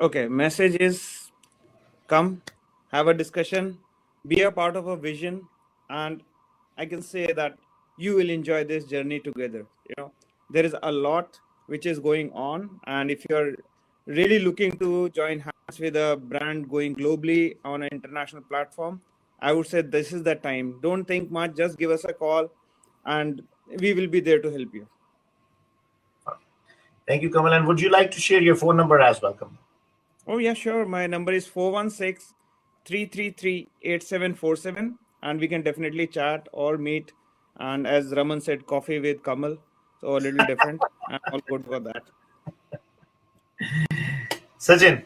Okay, message is come, have a discussion, be a part of a vision, and I can say that you will enjoy this journey together. There is a lot which is going on, and if you're really looking to join hands with a brand going globally on an international platform, I would say this is the time. Don't think much, just give us a call and we will be there to help you. Thank you, Kamal. And would you like to share your phone number as well, Kamal? Oh, yeah, sure. My number is 416-333-8747, and we can definitely chat or meet. And as Raman said, coffee with Kamal. So a little different. I'm all good for that. Sachin,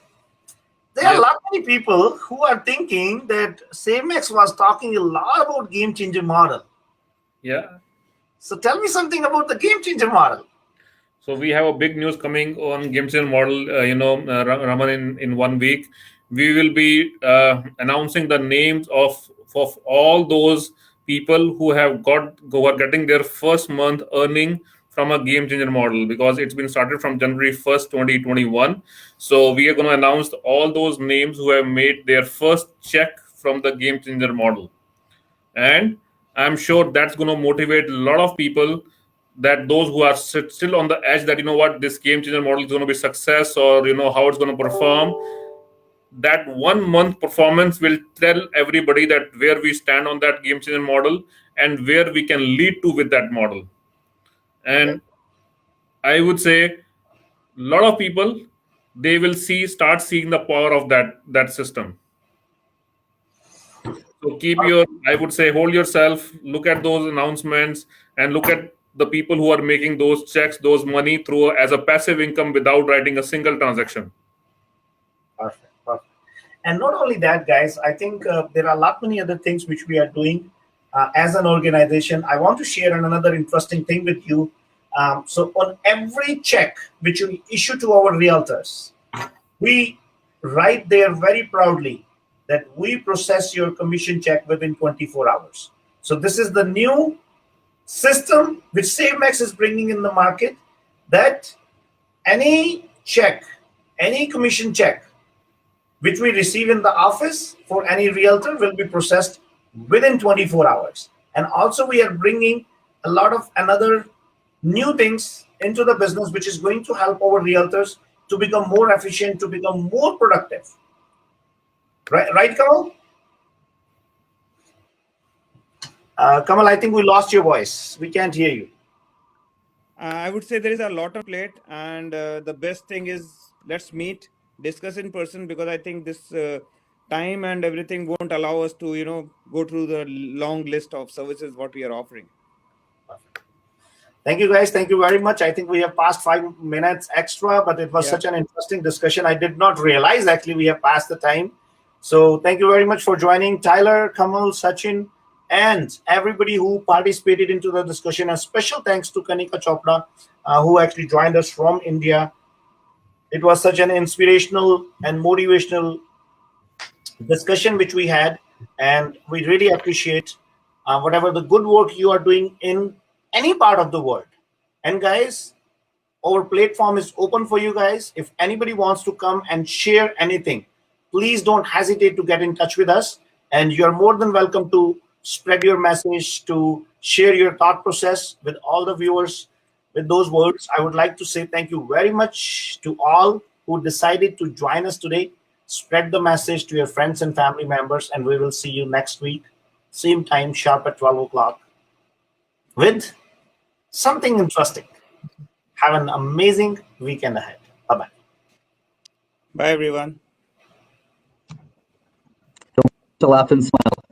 there are a Yes. lot many people who are thinking that SaveMax was talking a lot about game changer model. Yeah. So tell me something about the game changer model. So we have a big news coming on game changer model. Raman, in 1 week, we will be announcing the names of all those people who are getting their first month earning from a game changer model, because it's been started from January 1st, 2021. So we are going to announce all those names who have made their first check from the game changer model, and I'm sure that's going to motivate a lot of people, that those who are still on the edge, that this game changer model is going to be success, or how it's going to perform. That 1 month performance will tell everybody that where we stand on that game changer model and where we can lead to with that model. And I would say a lot of people, they will start seeing the power of that system. So I would say, hold yourself, look at those announcements, and look at the people who are making those checks, those money through as a passive income without writing a single transaction. Perfect, perfect. And not only that, guys, I think there are a lot many other things which we are doing as an organization. I want to share another interesting thing with you. So on every check which we issue to our realtors, we write there very proudly that we process your commission check within 24 hours. So this is the new system which SaveMax is bringing in the market, that any check, any commission check which we receive in the office for any realtor will be processed within 24 hours. And also we are bringing a lot of another new things into the business, which is going to help our realtors to become more efficient, to become more productive. Right, Kamal? Kamal, I think we lost your voice. We can't hear you. I would say there is a lot of plate, and the best thing is, let's meet, discuss in person, because I think this time and everything won't allow us to go through the long list of services what we are offering. Thank you, guys. Thank you very much. I think we have passed 5 minutes extra, but it was such an interesting discussion. I did not realize actually we have passed the time. So thank you very much for joining, Tyler, Kamal, Sachin, and everybody who participated into the discussion. A special thanks to Kanika Chopra, who actually joined us from India. It was such an inspirational and motivational discussion which we had, and we really appreciate whatever the good work you are doing in any part of the world. And guys, our platform is open for you guys. If anybody wants to come and share anything, please don't hesitate to get in touch with us, and you're more than welcome to spread your message, to share your thought process with all the viewers. With those words, I would like to say thank you very much to all who decided to join us today. Spread the message to your friends and family members, and we will see you next week, same time, sharp at 12 o'clock, with something interesting. Have an amazing weekend ahead. Bye-bye. Bye, everyone. To laugh and smile.